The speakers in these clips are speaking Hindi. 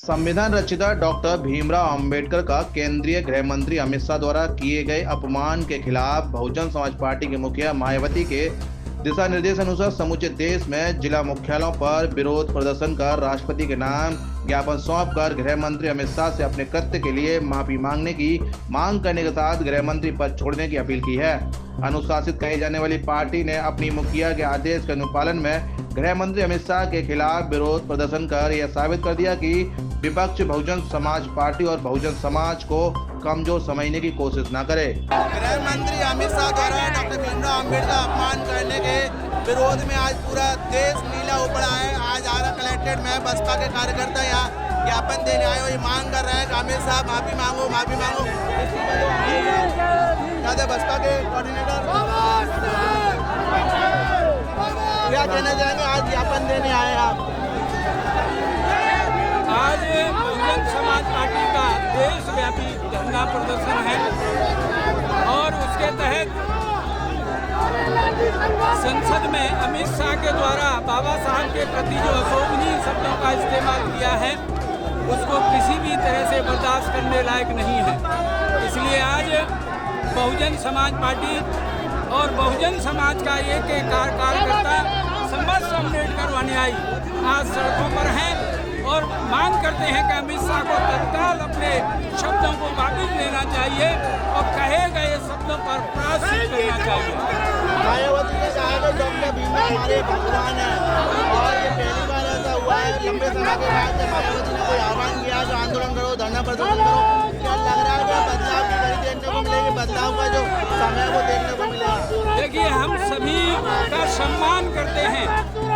संविधान रचयिता डॉक्टर भीमराव अंबेडकर का केंद्रीय गृह मंत्री अमित शाह द्वारा किए गए अपमान के खिलाफ बहुजन समाज पार्टी के मुखिया मायावती के दिशा निर्देश अनुसार समूचे देश में जिला मुख्यालयों पर विरोध प्रदर्शन कर राष्ट्रपति के नाम ज्ञापन सौंपकर गृह मंत्री अमित शाह से अपने कृत्य के लिए माफी मांगने की मांग करने के साथ गृह मंत्री पद छोड़ने की अपील की है। अनुशासित कही जाने वाली पार्टी ने अपनी मुखिया के आदेश के अनुपालन में गृह मंत्री अमित शाह के खिलाफ विरोध प्रदर्शन कर यह साबित कर दिया कि विपक्ष बहुजन समाज पार्टी और बहुजन समाज को कमजोर समझने की कोशिश न करे। गृह मंत्री अमित शाह द्वारा डॉक्टर भीमराव अम्बेडकर का अपमान करने के विरोध में आज पूरा देश नीला उपड़ा है। आज आरा कलेक्ट्रेट में बसपा के कार्यकर्ता यहाँ ज्ञापन देने आए और ये मांग कर रहे हैं कि अमित शाह माफी मांगो माफी मांगो। बसपा के कोऑर्डिनेटर क्या कहना चाहेंगे? आज ज्ञापन देने आए आप। आज बहुजन समाज पार्टी का देशव्यापी धरना प्रदर्शन है और उसके तहत संसद में अमित शाह के द्वारा बाबा साहब के प्रति जो अशोभनीय शब्दों का इस्तेमाल किया है उसको किसी भी तरह से बर्दाश्त करने लायक नहीं है। इसलिए आज बहुजन समाज पार्टी और बहुजन समाज का एक कार्यकर्ता समस्त अम्बेडकर अनुयायी आज सड़कों पर हैं और मांग करते हैं कि अमित शाह को तत्काल अपने शब्दों को वापस लेना चाहिए और कहे गए शब्दों पर प्रायश्चित करना चाहिए। मायावती ने कहा कि डॉक्टर भीमराव हमारे भगवान है और ये पहली बार ऐसा हुआ है लंबे समय के बाद जब मायावती ने कोई आह्वान किया जो आंदोलन करो, धरना प्रदर्शन करो। क्या लग रहा है कि बदलाव की घड़ी देखने को मिलेगी, बदलाव का जो समय वो देखने को मिलेगा? देखिए, हम सभी का सम्मान करते हैं,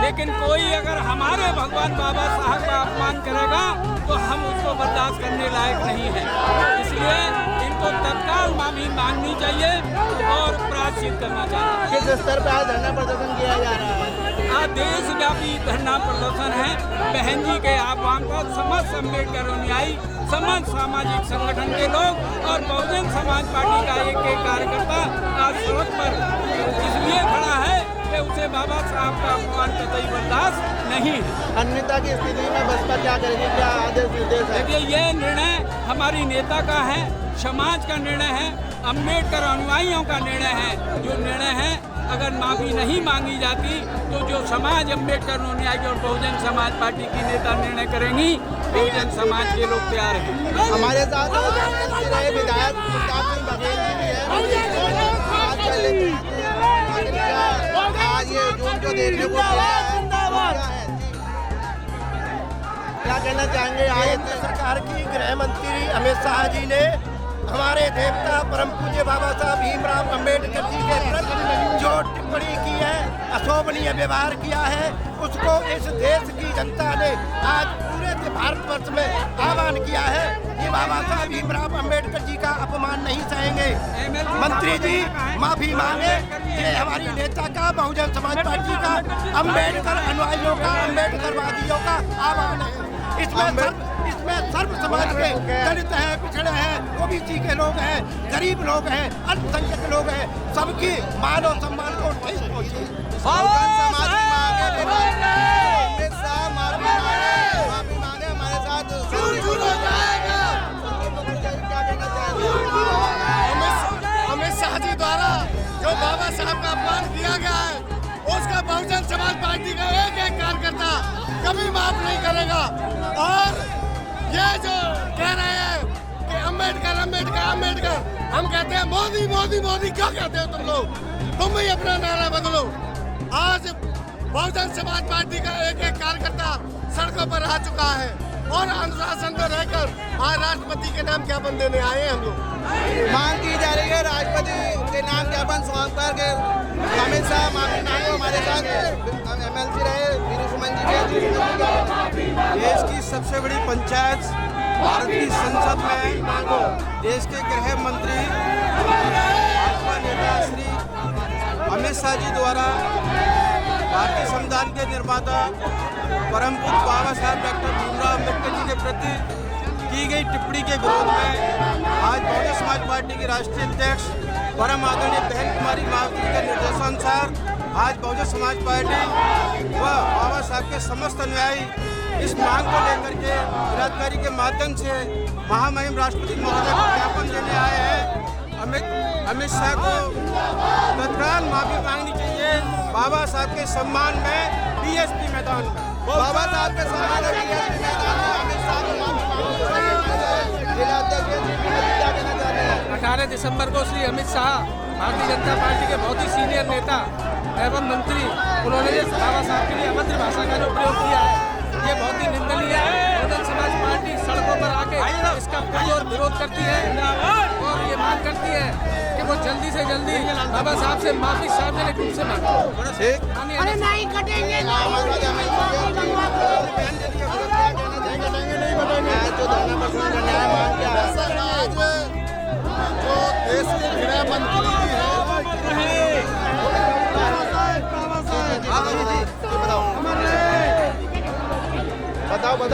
लेकिन कोई अगर हमारे भगवान बाबा साहब का अपमान करेगा तो हम उसको बर्दाश्त करने लायक नहीं है। इसलिए इनको तत्काल माफी मांगनी चाहिए और प्रायश्चित करना चाहिए। किस स्तर पर आज धरना प्रदर्शन किया जा रहा है? आज देशव्यापी धरना प्रदर्शन है। बहन जी के आह्वान पर समस्त अम्बेडकर अनुयायी, समस्त सामाजिक संगठन के लोग और बहुजन समाज पार्टी का एक कार्यकर्ता आज सड़क पर इसलिए खड़ा है कि उसे बाबा साहब का अपमान कतई बर्दाश्त नहीं है। अन्यथा की स्थिति में बसपा क्या करेगी? क्या आदेश निर्देश है? देखिए, ये निर्णय हमारी नेता का है, समाज का निर्णय है, अम्बेडकर अनुयायियों का निर्णय है। जो निर्णय है अगर माफी नहीं मांगी जाती तो जो समाज अम्बेडकर अनुयायी और बहुजन समाज पार्टी की नेता निर्णय करेंगी, बहुजन समाज के लोग तैयार हैं। हमारे साथ रहे विधायक प्रताप सिंह बघेल जी भी है। आज ये जून जो देखने को मिला है, क्या कहना चाहेंगे? आज सरकार की गृह मंत्री अमित शाह जी ने हमारे देवता परम पूज्य बाबा साहब भीमराव अम्बेडकर जी के प्रति जो टिप्पणी की है, अशोभनीय व्यवहार किया है, उसको इस देश की जनता ने आज पूरे भारतवर्ष में आह्वान किया है कि बाबा साहब भीमराव अम्बेडकर जी का अपमान नहीं सहेंगे। मंत्री जी माफी मांगे। ये हमारी नेता का, बहुजन समाज पार्टी का, अम्बेडकर अनुयायियों का, अम्बेडकरवादियों का आह्वान है। इसमें सर्व समाज के दलित है, पिछड़े हैं, ओबीसी के लोग हैं, गरीब लोग हैं, अल्पसंख्यक लोग हैं, सबकी मान और सम्मान को ठेस पहुंची। अमित शाह जी द्वारा जो बाबा साहब का अपमान किया गया है उसका बहुजन समाज पार्टी का एक कार्यकर्ता कभी माफ नहीं करेगा। और ये जो कह रहे हैं कि अम्बेडकर अम्बेडकर अम्बेडकर, हम कहते हैं मोदी मोदी मोदी। क्यों कहते हो तुम लोग? तुम भी अपना नारा बदलो। आज बहुजन समाज पार्टी का एक कार्यकर्ता सड़कों पर आ चुका है और अनुशासन में रहकर आज राष्ट्रपति के नाम ज्ञापन देने आए हैं। हम लोग मांग की जा रही है राष्ट्रपति के नाम ज्ञापन सौंप करके अमित शाह माफी मांगो। हमारे साथ MLC रहे वीरू सुमन जी के। देश की सबसे बड़ी पंचायत भारत की संसद में देश के गृह मंत्री भाजपा नेता श्री अमित शाह जी द्वारा भारतीय संविधान के निर्माता परम पूज्य बाबा साहब डॉक्टर भीमराव अम्बेडकर जी के प्रति की गई टिप्पणी के विरोध में आज बहुजन समाज पार्टी के राष्ट्रीय अध्यक्ष परम आदरणीय बहन कुमारी मायावती के निर्देशानुसार आज बहुजन समाज पार्टी व बाबा साहब के समस्त अनुयायी इस मांग को लेकर के जिलाधिकारी के माध्यम से महामहिम राष्ट्रपति महोदय को ज्ञापन देने आए हैं। अमित शाह को तत्काल माफी मांगनी चाहिए बाबा साहब के सम्मान में बीएसपी मैदान में। बाबा साहब के सम्मान में बीएसपी मैदान में अमित शाह को माफी मांगनी चाहिए। जिलाध्यक्ष क्या कहना चाहते हैं? 18 दिसंबर को श्री अमित शाह भारतीय जनता पार्टी के बहुत ही सीनियर नेता एवं मंत्री, उन्होंने बाबा साहब के लिए अभद्र भाषा का जो प्रयोग किया है, ये बहुत ही निंदनीय है। बहुजन समाज पार्टी सड़कों पर आके इसका पुरजोर विरोध करती है और ये मांग करती है कि वो जल्दी से जल्दी बाबा साहब से माफी सार्वजनिक रूप से मांगे। अरे नहीं कटेंगे, जो देश के गृह मंत्री जी हैं,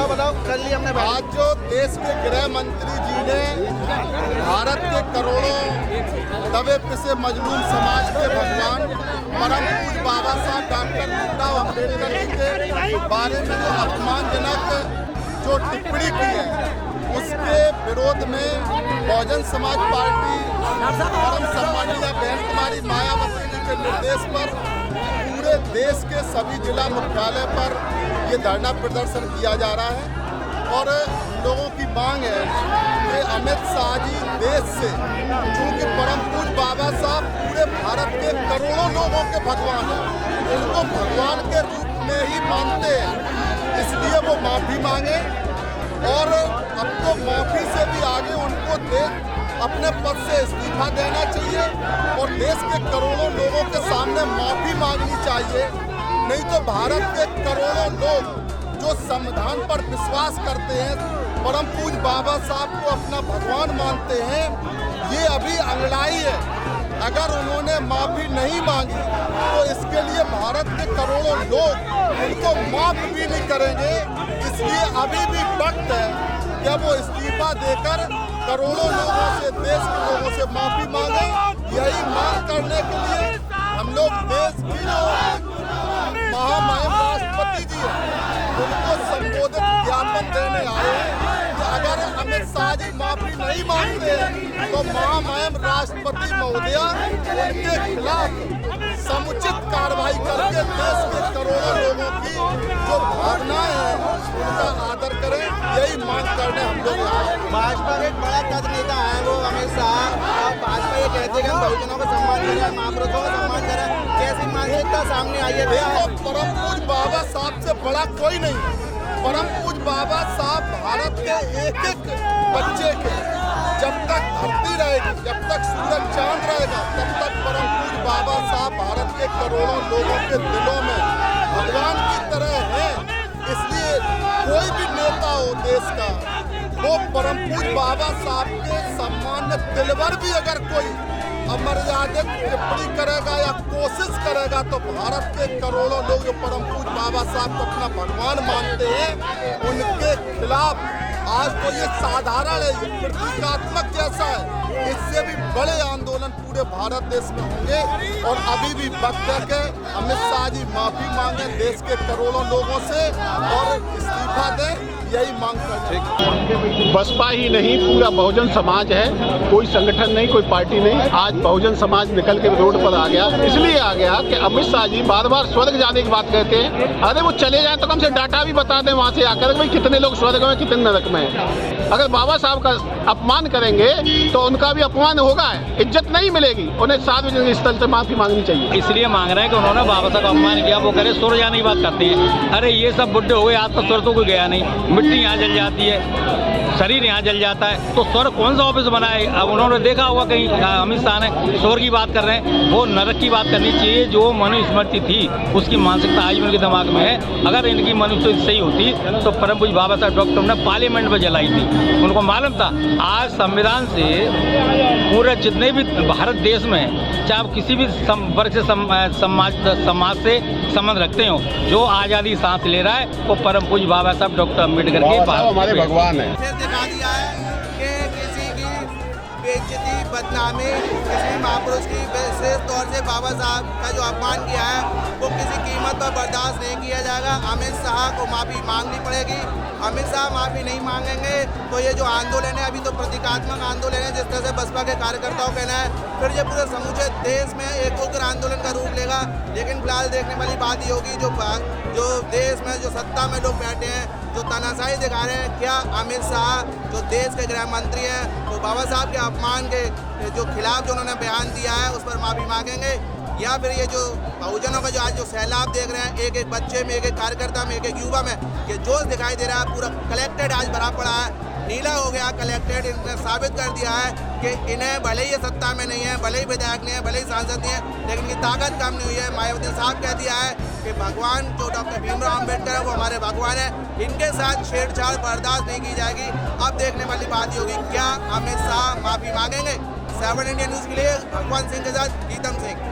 बताओ कर लिया हमने। आज जो देश के गृह मंत्री जी ने भारत के करोड़ों दबे पिसे मजलूम समाज के भगवान परम पूज्य बाबा साहब डॉक्टर भीमराव अम्बेडकर जी के बारे में जो अपमानजनक जो टिप्पणी की है, उसके विरोध में बहुजन समाज पार्टी परम सम्मानीय बहन कुमारी मायावती जी के निर्देश पर पूरे देश के सभी जिला मुख्यालय पर ये धरना प्रदर्शन किया जा रहा है। और लोगों की मांग है कि अमित शाह जी देश से, चूँकि परम पूज्य बाबा साहब पूरे भारत के करोड़ों लोगों के भगवान हैं, उनको भगवान के रूप में ही मानते हैं, इसलिए वो माफ़ी मांगे। और अब तो माफ़ी से भी आगे उनको अपने पद से इस्तीफा देना चाहिए और देश के करोड़ों लोगों के सामने माफ़ी मांगनी चाहिए। नहीं तो भारत के करोड़ों लोग जो संविधान पर विश्वास करते हैं, परम पूज्य बाबा साहब को अपना भगवान मानते हैं, ये अभी अंगड़ाई है। अगर उन्होंने माफ़ी नहीं मांगी तो इसके लिए भारत के करोड़ों लोग उनको माफ़ भी नहीं करेंगे। इसलिए अभी भी वक्त है कि वो इस्तीफा देकर करोड़ों लोगों से, देश के लोगों से माफ़ी मांगे। यही मांग करने के लिए हम लोग देश की जो महामहिम राष्ट्रपति जी हैं, उनको संबोधित ज्ञापन देने आए हैं कि अगर अमित शाह जी माफ़ी नहीं मांगते तो महामहिम राष्ट्रपति महोदया उनके खिलाफ समुचित कार्रवाई करके देश के करोड़ों लोगों की जो भावनाएं हैं उनका आदर करें। यही मांग करने हम लोग आए। भाजपा के एक बड़ा कद नेता है वो अमित शाह, और भाजपा ये कहते हैं कि हम बहुजनों का सम्मान करें, महापुरुषों का सम्मान करें। कैसी मानसिकता सामने आई है? देखो, परम पूज्य बाबा साहब से बड़ा कोई नहीं। परम पूज्य बाबा साहब भारत के एक एक बच्चे के, जब तक धरती रहेगी, जब तक सूरज चांद रहेगा, तब तक परम पूज्य बाबा साहब भारत के करोड़ों लोगों के दिलों में भगवान की तरह है। इसलिए कोई भी नेता हो देश का, वो परम पूज्य बाबा साहब के सम्मान में दिलवर भी अगर कोई अमर्यादित टिप्पणी करेगा या कोशिश करेगा तो भारत के करोड़ों लोग जो परम पूज्य बाबा साहब को अपना भगवान मानते हैं, उनके खिलाफ आज तो ये साधारण है, ये प्रतीकात्मक जैसा है। इससे भी बड़े आंदोलन पूरे भारत देश में होंगे और अभी भी वक्त है कि अमित शाह जी माफी मांगे देश के करोड़ों लोगों से और इस्तीफा दें। यही मांग करते हैं। बसपा ही नहीं, पूरा बहुजन समाज है, कोई संगठन नहीं, कोई पार्टी नहीं। आज बहुजन समाज निकल के रोड पर आ गया, इसलिए आ गया कि अमित शाह जी बार बार स्वर्ग जाने की बात कहते हैं। अरे वो चले जाएं तो कम से डाटा भी बता दें वहाँ से आकर, भाई कितने लोग स्वर्ग में, कितने नरक में हैं। अगर बाबा साहब का अपमान करेंगे तो उनका भी अपमान होगा, इज्जत नहीं मिलेगी। उन्हें सार्वजनिक स्थल से माफी मांगनी चाहिए। इसलिए मांग रहे हैं कि उन्होंने बाबा साहब का अपमान किया, वो करे स्वर्ग जाने की बात करते हैं। अरे ये सब बुढ़े हो गए, आज तक स्वर्ग तो कोई गया नहीं। मिट्टी यहाँ जल जाती है, शरीर यहाँ जल जाता है, तो स्वर्ग कौन सा ऑफिस बनाए? अब उन्होंने देखा होगा कहीं अमित शाह ने स्वर्ग की बात कर रहे हैं, वो नरक की बात करनी चाहिए। जो मनुस्मृति थी उसकी मानसिकता आज उनके दिमाग में है। अगर इनकी मनुस्मृति सही होती तो परम पूज्य बाबा साहब डॉक्टर ने पार्लियामेंट में जलाई थी, उनको मालूम था। आज संविधान से पूरे जितने भी भारत देश में, चाहे आप किसी भी वर्ग से समाज से संबंध रखते हो, जो आज़ादी सांस ले रहा है वो परम पूज्य बाबा साहब डॉक्टर अम्बेडकर के हमारे भगवान है। दिखा दिया है कि किसी की बेइज्जती बदनामी, किसी महापुरुष की विशेष तौर से बाबा साहब का जो अपमान किया है वो किसी कीमत पर बर्दाश्त नहीं किया जाएगा। अमित शाह को माफ़ी मांगनी पड़ेगी। अमित शाह माफ़ी नहीं मांगेंगे तो ये जो आंदोलन है, अभी तो प्रतीकात्मक आंदोलन है जिस तरह से बसपा के कार्यकर्ताओं कहना है, फिर ये पूरे समूचे देश में एक उग्र आंदोलन का रूप लेगा। लेकिन फिलहाल देखने वाली बात ये होगी जो देश में जो सत्ता में लोग बैठे हैं, जो तानाशाही दिखा रहे हैं, क्या अमित शाह जो देश के गृह मंत्री हैं वो बाबा साहब के अपमान के जो खिलाफ जो उन्होंने बयान दिया है उस पर माफ़ी मांगेंगे, या फिर ये जो बहुजनों का जो आज जो सैलाब देख रहे हैं, एक एक बच्चे में, एक एक कार्यकर्ता में, एक एक युवा में ये जोश दिखाई दे रहा है, पूरा कलेक्टेड आज भरा पड़ा है, नीला हो गया कलेक्टेड। इन्होंने साबित कर दिया है कि इन्हें भले ही ये सत्ता में नहीं है, भले ही विधायक नहीं है, भले ही सांसद नहीं है, लेकिन इनकी ताकत कम नहीं हुई है। मायावती साहब कह दिया है कि भगवान जो डॉक्टर भीमराव अम्बेडकर है वो हमारे भगवान है, इनके साथ छेड़छाड़ बर्दाश्त नहीं की जाएगी। अब देखने वाली बात ही होगी क्या अमित शाह माफ़ी मांगेंगे। 7 इंडिया न्यूज़ के लिए भगवान सिंह के साथ गीतम सिंह।